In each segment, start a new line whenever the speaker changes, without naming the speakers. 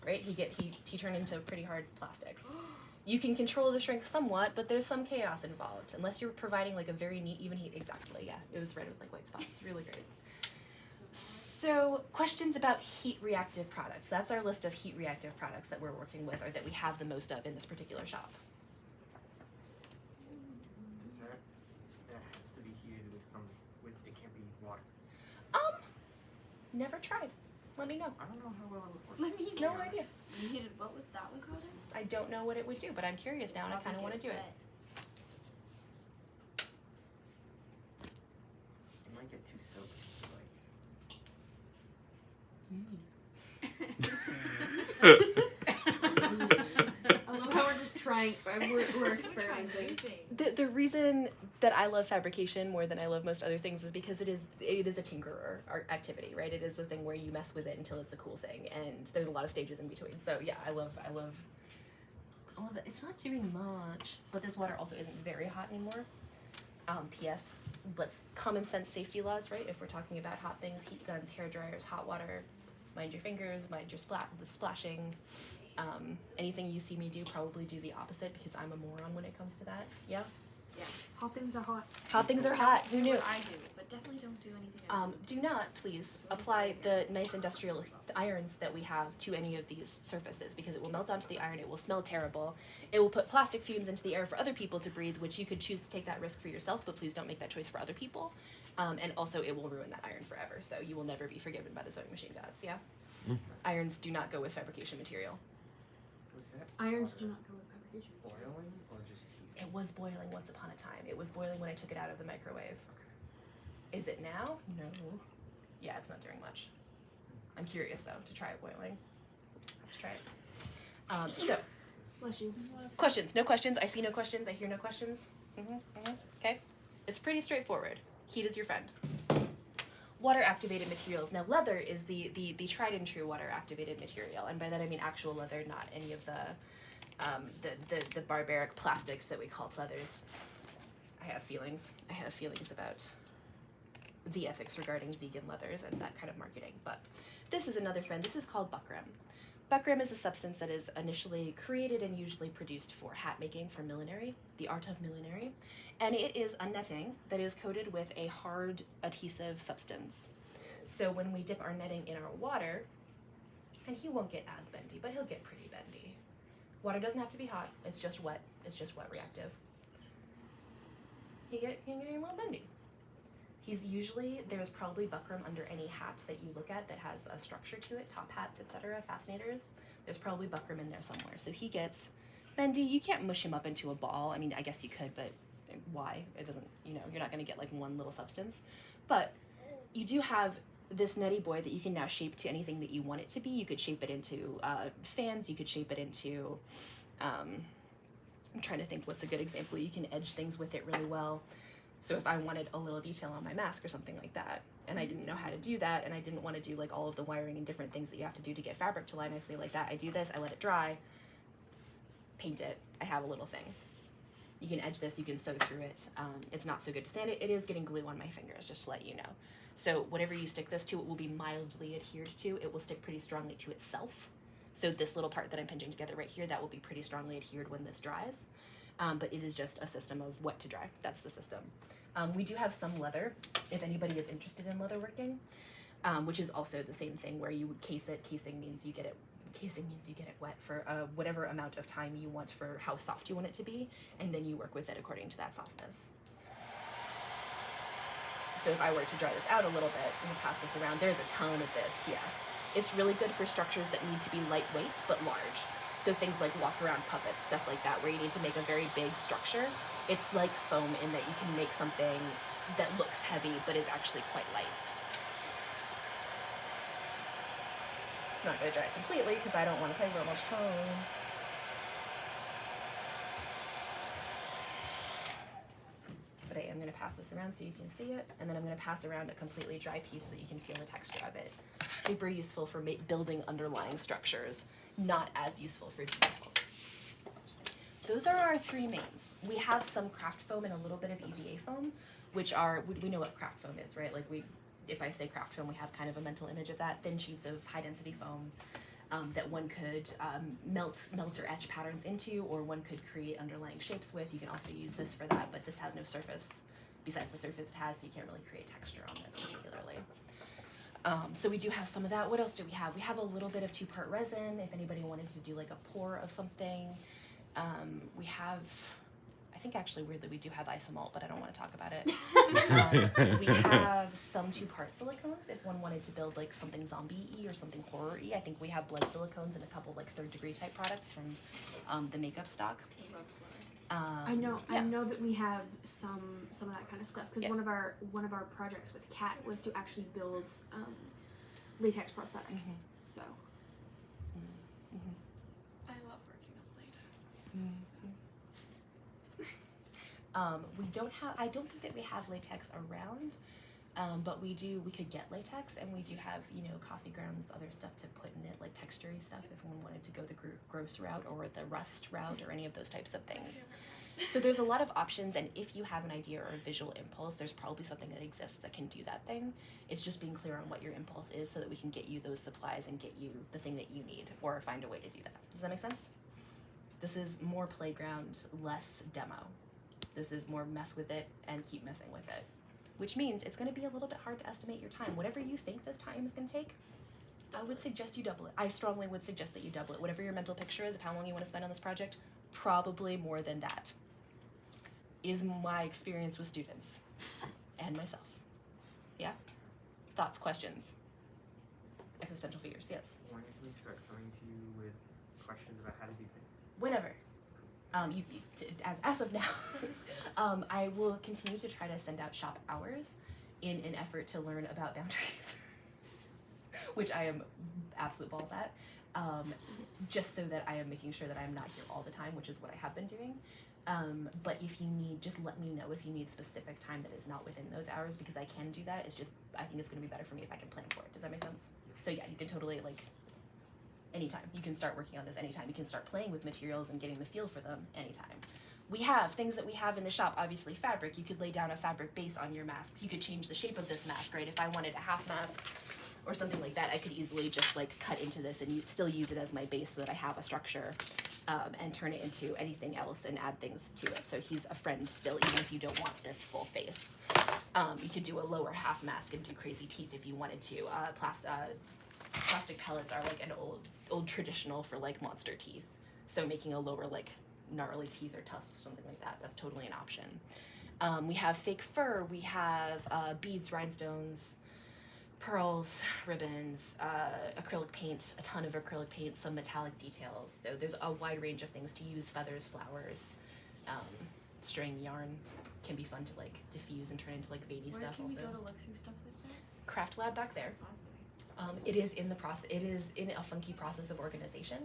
right? He turned into pretty hard plastic. You can control the shrink somewhat, but there's some chaos involved, unless you're providing like a very neat, even heat. Exactly, yeah. It was red with like white spots. Really great. So questions about heat reactive products. That's our list of heat reactive products that we're working with, or that we have the most of in this particular shop.
Does that has to be heated with it can't be water?
Never tried. Let me know.
I don't know how well it would work.
Let me know.
No idea.
You heated what with that would cause it?
I don't know what it would do, but I'm curious now and I kind of want to do it.
It might get too soaked.
I love how we're just trying, we're experimenting.
The reason that I love fabrication more than I love most other things is because it is a tinkerer activity, right? It is the thing where you mess with it until it's a cool thing, and there's a lot of stages in between. So yeah, I love all of it. It's not doing much, but this water also isn't very hot anymore. P.S. Let's common sense safety laws, right? If we're talking about hot things, heat guns, hair dryers, hot water, mind your fingers, mind your the splashing. Anything you see me do, probably do the opposite because I'm a moron when it comes to that. Yeah?
Yeah. Hot things are hot.
Hot things are hot. Who knew?
I do, but definitely don't do anything else.
Do not, please, apply the nice industrial irons that we have to any of these surfaces because it will melt onto the iron, it will smell terrible, it will put plastic fumes into the air for other people to breathe, which you could choose to take that risk for yourself, but please don't make that choice for other people. And also it will ruin that iron forever, so you will never be forgiven by the sewing machine gods, yeah? Irons do not go with fabrication material.
Was that
Irons
water
do not go with fabrication.
boiling or just heat?
It was boiling once upon a time. It was boiling when I took it out of the microwave. Is it now? No. Yeah, it's not doing much. I'm curious though to try it boiling. Let's try it. So,
Bless you.
questions? No questions. I see no questions. I hear no questions. Okay. It's pretty straightforward. Heat is your friend. Water activated materials. Now leather is the tried and true water activated material, and by that I mean actual leather, not any of the barbaric plastics that we call leathers. I have feelings about the ethics regarding vegan leathers and that kind of marketing, but this is another friend. This is called buckram. Buckram is a substance that is initially created and usually produced for hat making, for millinery, the art of millinery, and it is a netting that is coated with a hard adhesive substance. So when we dip our netting in our water, and he won't get as bendy, but he'll get pretty bendy. Water doesn't have to be hot, it's just wet reactive. He get a little bendy. There's probably buckram under any hat that you look at that has a structure to it, top hats, etc., fascinators. There's probably buckram in there somewhere. So he gets bendy. You can't mush him up into a ball. I mean, I guess you could, but why? It doesn't, you're not going to get like one little substance. But you do have this netty boy that you can now shape to anything that you want it to be. You could shape it into fans. You could shape it into, I'm trying to think what's a good example. You can edge things with it really well. So if I wanted a little detail on my mask or something like that, and I didn't know how to do that, and I didn't want to do like all of the wiring and different things that you have to do to get fabric to lie nicely like that, I do this, I let it dry, paint it, I have a little thing. You can edge this, you can sew through it. It's not so good to sand it. It is getting glue on my fingers, just to let you know. So whatever you stick this to, it will be mildly adhered to. It will stick pretty strongly to itself. So this little part that I'm pinching together right here, that will be pretty strongly adhered when this dries. But it is just a system of wet to dry. That's the system. We do have some leather, if anybody is interested in leather working, which is also the same thing where you would case it. Casing means you get it wet for whatever amount of time you want for how soft you want it to be, and then you work with it according to that softness. So if I were to dry this out a little bit and pass this around, there's a ton of this, P.S. It's really good for structures that need to be lightweight but large. So things like walk-around puppets, stuff like that, where you need to make a very big structure. It's like foam in that you can make something that looks heavy but is actually quite light. It's not going to dry it completely because I don't want to take very much time. But I am going to pass this around so you can see it, and then I'm going to pass around a completely dry piece so that you can feel the texture of it. Super useful for building underlying structures, not as useful for details. Those are our three mains. We have some craft foam and a little bit of EVA foam, which are, we know what craft foam is, right? Like if I say craft foam, we have kind of a mental image of that, thin sheets of high density foam. that one could melt or etch patterns into, or one could create underlying shapes with. You can also use this for that, but this has no surface besides the surface it has, so you can't really create texture on this particularly. So we do have some of that. What else do we have? We have a little bit of 2-part resin if anybody wanted to do like a pour of something. We have, I think actually weirdly we do have isomalt, but I don't want to talk about it. We have some 2-part silicones if one wanted to build like something zombie-y or something horror-y. I think we have blood silicones and a couple like 3rd degree type products from the makeup stock.
I know
yeah.
that we have some of that kind of stuff because
Yeah.
one of our projects with Kat was to actually build latex prosthetics. So
I love working with latex.
We don't have, I don't think that we have latex around, but we could get latex, and we do have, coffee grounds, other stuff to put in it, like textury stuff if one wanted to go the gross route or the rust route or any of those types of things. So there's a lot of options, and if you have an idea or a visual impulse, there's probably something that exists that can do that thing. It's just being clear on what your impulse is so that we can get you those supplies and get you the thing that you need, or find a way to do that. Does that make sense? This is more playground, less demo. This is more mess with it and keep messing with it. Which means it's going to be a little bit hard to estimate your time. Whatever you think the time is going to take, I would suggest you double it. I strongly would suggest that you double it. Whatever your mental picture is of how long you want to spend on this project, probably more than that is my experience with students and myself. Yeah? Thoughts, questions? Existential fears, yes.
When can we start coming to you with questions about how to do things?
Whenever. As of now, I will continue to try to send out shop hours in an effort to learn about boundaries, which I am absolute balls at, just so that I am making sure that I am not here all the time, which is what I have been doing. But if you need, just let me know if you need specific time that is not within those hours, because I can do that. It's just, I think it's going to be better for me if I can plan for it. Does that make sense? So yeah, you can totally anytime. You can start working on this anytime. You can start playing with materials and getting the feel for them anytime. We have things that we have in the shop, obviously fabric. You could lay down a fabric base on your masks. You could change the shape of this mask, right? If I wanted a half mask or something like that, I could easily just cut into this and still use it as my base so that I have a structure, and turn it into anything else and add things to it. So he's a friend still, even if you don't want this full face. You could do a lower half mask and do crazy teeth if you wanted to. Plastic pellets are like an old traditional for monster teeth. So making a lower gnarly teeth or tusks, something like that, that's totally an option. We have fake fur, we have beads, rhinestones, pearls, ribbons, acrylic paint, a ton of acrylic paint, some metallic details. So there's a wide range of things to use, feathers, flowers, string, yarn can be fun to diffuse and turn into veiny stuff
Where can
also.
we go to look through stuff like that?
Craft lab back there. It is in the process. It is in a funky process of organization.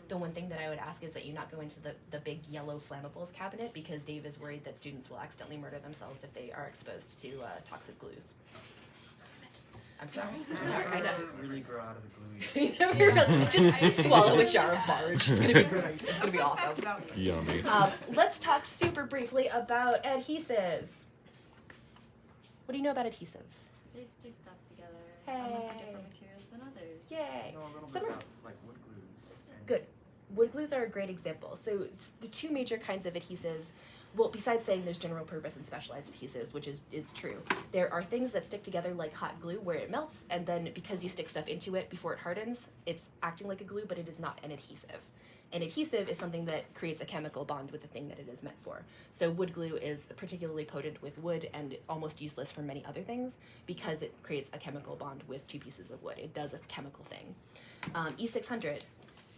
The one thing that I would ask is that you not go into the big yellow flammables cabinet, because Dave is worried that students will accidentally murder themselves if they are exposed to toxic glues. I'm sorry. I know.
Really grow out of the glue.
just swallow a jar of barge. It's gonna be great. It's gonna be awesome.
Yummy.
Let's talk super briefly about adhesives. What do you know about adhesives?
They stick stuff together. Some are
Hey.
for different materials than others.
Yay.
I know a little
Some
bit
are
about wood glues. And
good. Wood glues are a great example. So the two major kinds of adhesives, well, besides saying there's general purpose and specialized adhesives, which is true, there are things that stick together like hot glue where it melts, and then because you stick stuff into it before it hardens, it's acting like a glue, but it is not an adhesive. An adhesive is something that creates a chemical bond with the thing that it is meant for. So wood glue is particularly potent with wood and almost useless for many other things because it creates a chemical bond with two pieces of wood. It does a chemical thing. E600.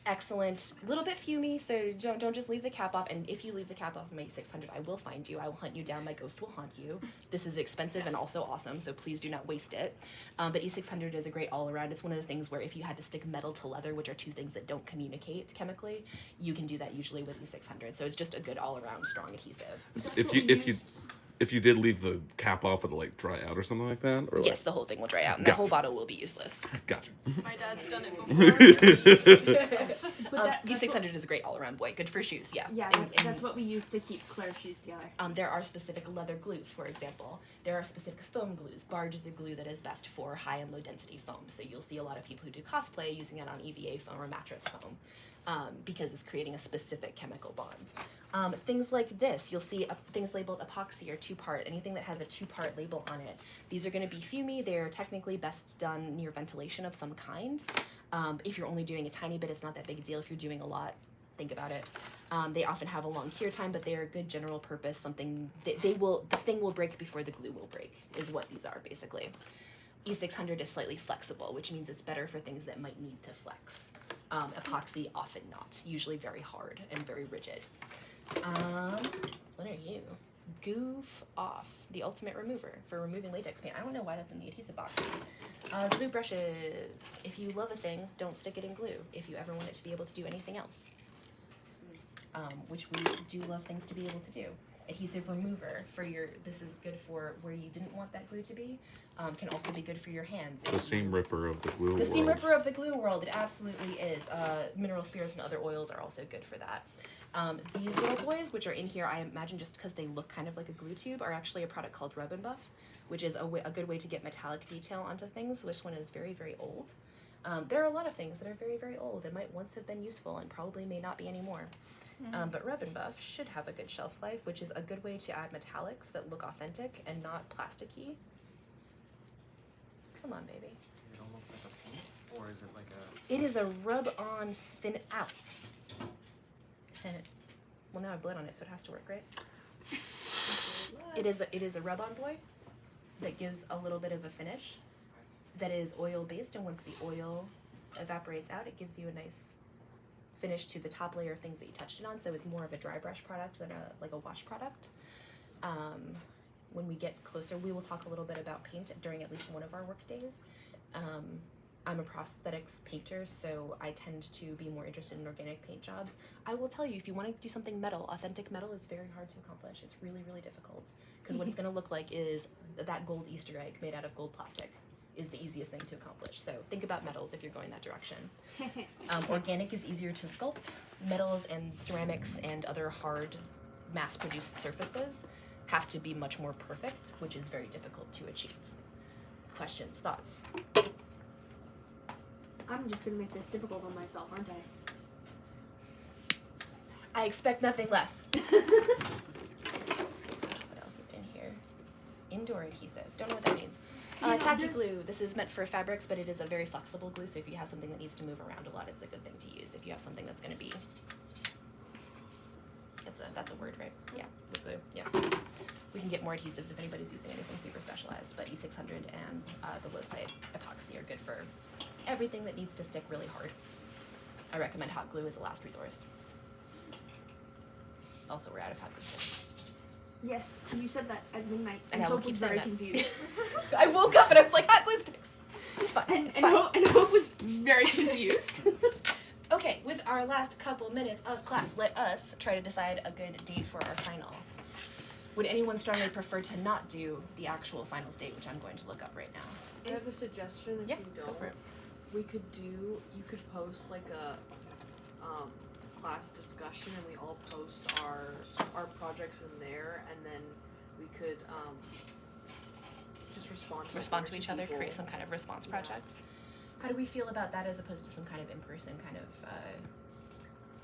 Excellent. A little bit fumey, so don't just leave the cap off. And if you leave the cap off of my 600, I will find you. I will hunt you down. My ghost will haunt you. This is expensive and also awesome, so please do not waste it. But E600 is a great all-around. It's one of the things where if you had to stick metal to leather, which are two things that don't communicate chemically, you can do that usually with E600. So it's just a good all-around strong adhesive.
If you did leave the cap off, would it dry out or something like that? Or
Yes, the whole thing will dry out, and the
Gotcha.
whole bottle will be useless.
My dad's done it before.
that's
E600 is a great all-around boy. Good for shoes, yeah.
Yeah,
And-
that's what we use to keep Claire's shoes together.
There are specific leather glues, for example. There are specific foam glues. Barge is a glue that is best for high and low density foam. So you'll see a lot of people who do cosplay using it on EVA foam or mattress foam because it's creating a specific chemical bond. Things like this, you'll see things labeled epoxy or two-part, anything that has a two-part label on it. These are going to be fumey. They're technically best done near ventilation of some kind. If you're only doing a tiny bit, it's not that big a deal. If you're doing a lot, think about it. They often have a long cure time, but they are a good general purpose. Something the thing will break before the glue will break is what these are basically. E600 is slightly flexible, which means it's better for things that might need to flex. Epoxy often not, usually very hard and very rigid. What are you? Goof Off, the ultimate remover for removing latex paint. I don't know why that's in the adhesive box. Glue brushes. If you love a thing, don't stick it in glue. If you ever want it to be able to do anything else. Which we do love things to be able to do. Adhesive remover for this is good for where you didn't want that glue to be. Can also be good for your hands.
The seam ripper of the glue world.
The seam ripper of the glue world, it absolutely is. Mineral spirits and other oils are also good for that. These little boys, which are in here, I imagine just because they look kind of like a glue tube, are actually a product called Rub and Buff, which is a good way to get metallic detail onto things. This one is very, very old. There are a lot of things that are very, very old that might once have been useful and probably may not be anymore. But Rub and Buff should have a good shelf life, which is a good way to add metallics that look authentic and not plasticky. Come on, baby.
Is it almost like a paint, or is it like a?
It is a rub-on thin out. Well, now I bled on it, so it has to work, right? It is a rub-on boy that gives a little bit of a finish that is oil-based, and once the oil evaporates out, it gives you a nice finish to the top layer of things that you touched it on. So it's more of a dry brush product than a wash product. When we get closer, we will talk a little bit about paint during at least one of our work days. I'm a prosthetics painter, so I tend to be more interested in organic paint jobs. I will tell you, if you want to do something metal, authentic metal is very hard to accomplish. It's really, really difficult. Because what it's going to look like is that gold Easter egg made out of gold plastic is the easiest thing to accomplish. So think about metals if you're going that direction. Organic is easier to sculpt. Metals and ceramics and other hard mass-produced surfaces have to be much more perfect, which is very difficult to achieve. Questions, thoughts?
I'm just gonna make this difficult on myself, aren't I?
I expect nothing less. What else is in here? Indoor adhesive. Don't know what that means. Tacky glue. This is meant for fabrics, but it is a very flexible glue, so if you have something that needs to move around a lot, it's a good thing to use. If you have something that's going to be... That's a word, right? Yeah, with glue. Yeah. We can get more adhesives if anybody's using anything super specialized, but E600 and the low-site epoxy are good for everything that needs to stick really hard. I recommend hot glue as a last resource. Also, we're out of hot glue.
Yes, you said that at midnight,
And
and
I will
Hope
keep
was
saying
very
that.
confused.
I woke up and I was like, hot glue sticks. It's fine.
and,
It's
and,
fine.
Hope was very confused.
Okay, with our last couple minutes of class, let us try to decide a good date for our final. Would anyone strongly prefer to not do the actual finals date, which I'm going to look up right now?
I have a suggestion. If
Yeah,
you don't,
go for it.
we could you could post like a class discussion, and we all post our projects in there, and then we could just respond to
Each other,
people.
create some kind of response
Yeah.
project. How do we feel about that as opposed to some kind of in-person kind of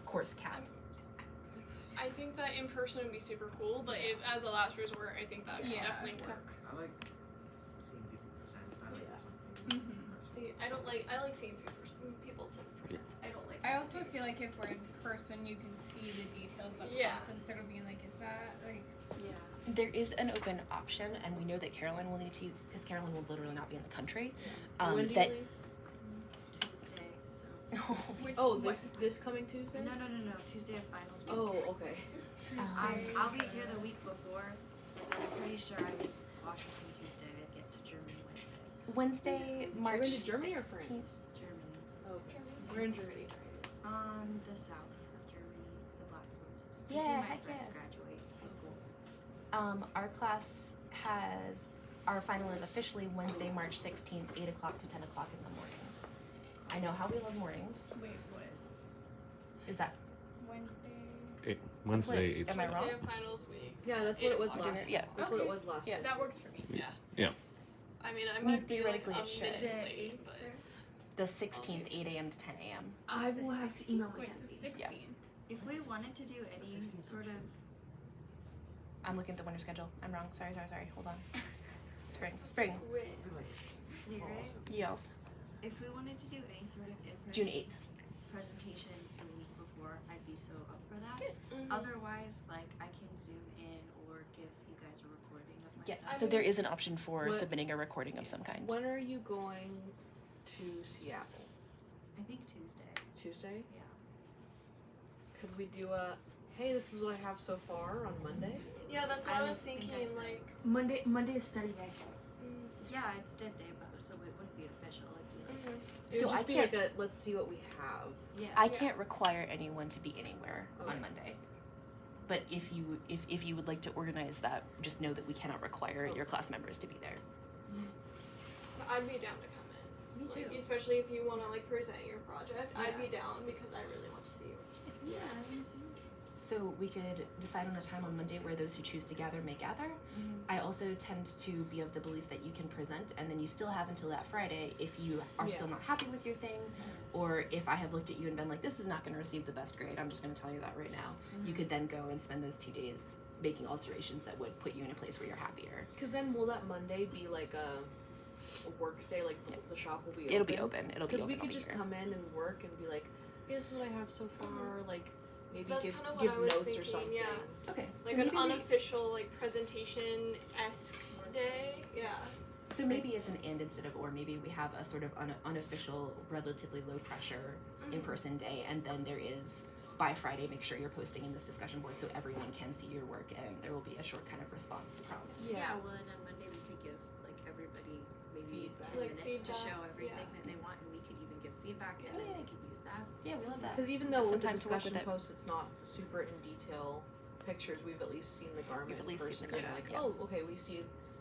course cap?
I think that in person would be super cool, but if, as a last resort, I think that could definitely work.
I like seeing people present. I like
Yeah.
something.
See, I like seeing people to present. I don't like.
I also feel like if we're in person, you can see the details up
Yeah.
close instead of being like, is that like?
Yeah.
There is an open option, and we know that Carolyn will need to, because Carolyn will literally not be in the country.
When do you
That
leave?
Tuesday. So.
Which,
Oh, this coming Tuesday?
No. Tuesday of finals week.
Oh, okay.
Tuesday.
I'll be here the week before, and then I'm pretty sure I leave Washington Tuesday. I get to Germany Wednesday.
Wednesday, March
You're going to Germany or
16th.
France?
Germany.
Oh, we're in Germany.
The south of Germany, the Black Forest. To see
Yeah,
my
heck
friends
yeah.
graduate high school.
Our class has, our final is officially Wednesday, March 16th, 8 o'clock to 10 o'clock in the morning. I know how we love mornings.
Wait, what?
Is that
Wednesday.
Wednesday,
Am
8.
I wrong?
Wednesday of finals week.
Yeah, that's what it was
8 o'clock.
last.
Yeah.
That's what it was last.
Yeah,
time.
that works for me.
Yeah. I mean, I
mean,
might be
theoretically
like
it
a
should.
minute late, but
The 16th, 8 a.m. to 10 a.m.
I will have to email
Wait, the
Mackenzie.
16th.
If we wanted to do any sort of
I'm looking at the winter schedule. I'm wrong. Sorry. Hold on. Spring.
lyric,
Yells.
if we wanted to do any sort of
June
in-person
8th.
presentation the week before, I'd be so up for that.
Mhm.
Otherwise, like I can zoom in or give you guys a recording of
Yeah.
myself.
So there is an option for
What-
submitting a recording of some kind.
When are you going to Seattle?
I think Tuesday.
Tuesday?
Yeah.
Could we do a, hey, this is what I have so far on Monday?
yeah, that's what
I
I was
think
thinking.
I-
Like,
Monday is study day.
Yeah, it's dead day, but so it wouldn't be official. It'd be like,
It
So
would
I
just be
can't-
like a, let's see what we have.
yeah.
I can't require anyone to be anywhere
Okay.
on Monday. But if you would like to organize that, just know that we cannot require your class members to be there.
I'd be down to come in.
Me too.
Like, especially if you want to like present your project, I'd
Yeah.
be down because I really want to see you.
Yeah, I want to see you.
So we could decide on a time on Monday where those who choose to gather may gather. I also tend to be of the belief that you can present and then you still have until that Friday if you are still not happy with your thing, or if I have looked at you and been like, this is not going to receive the best grade, I'm just going to tell you that right now. You could then go and spend those 2 days making alterations that would put you in a place where you're happier.
Because then will that Monday be like a work day? Like the shop will be open?
It'll be open. It'll be
Because
open.
we
I'll
could
be
just
here.
come in and work and be like, hey, this is what I have so far. Like maybe
That's
give
kinda what
give
I was
notes or
thinking,
something.
yeah.
Okay.
Like
so
an
maybe we-
unofficial like presentation-esque day. Yeah.
So maybe it's an and instead of or. Maybe we have a sort of unofficial, relatively low pressure in-person day, and then there is by Friday. Make sure you're posting in this discussion board so everyone can see your work, and there will be a short kind of response prompt.
Yeah. Well, and on Monday we could give like everybody maybe
Feedback.
10
Like
minutes to
feedback,
show everything
yeah.
that they want, and we could even give feedback, and then they could use that.
Yeah, we love that.
Because even though with the
Sometimes to work with
discussion
it.
post it's not super in detail pictures, we've at least seen the garment
We've at least
first
seen the
and been
garment,
like,
yeah.
oh, okay,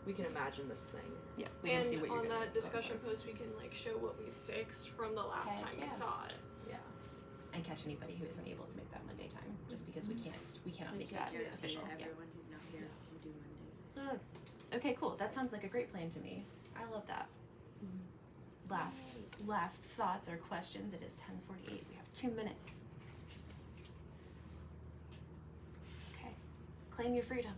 we can imagine this thing.
Yeah, we can
And
see what you're
on
gonna
that discussion post, we can like show what we fixed from the last
Heck
time
yeah.
you saw it.
Yeah.
and catch anybody who isn't able to make that Monday time, just because we cannot
We
make
can't
that
guarantee
official.
that
Yeah.
everyone who's not here can do Monday.
Okay, cool. That sounds like a great plan to me. I love that. Last thoughts or questions. It is 10:48. We have 2 minutes. Okay. Claim your freedom.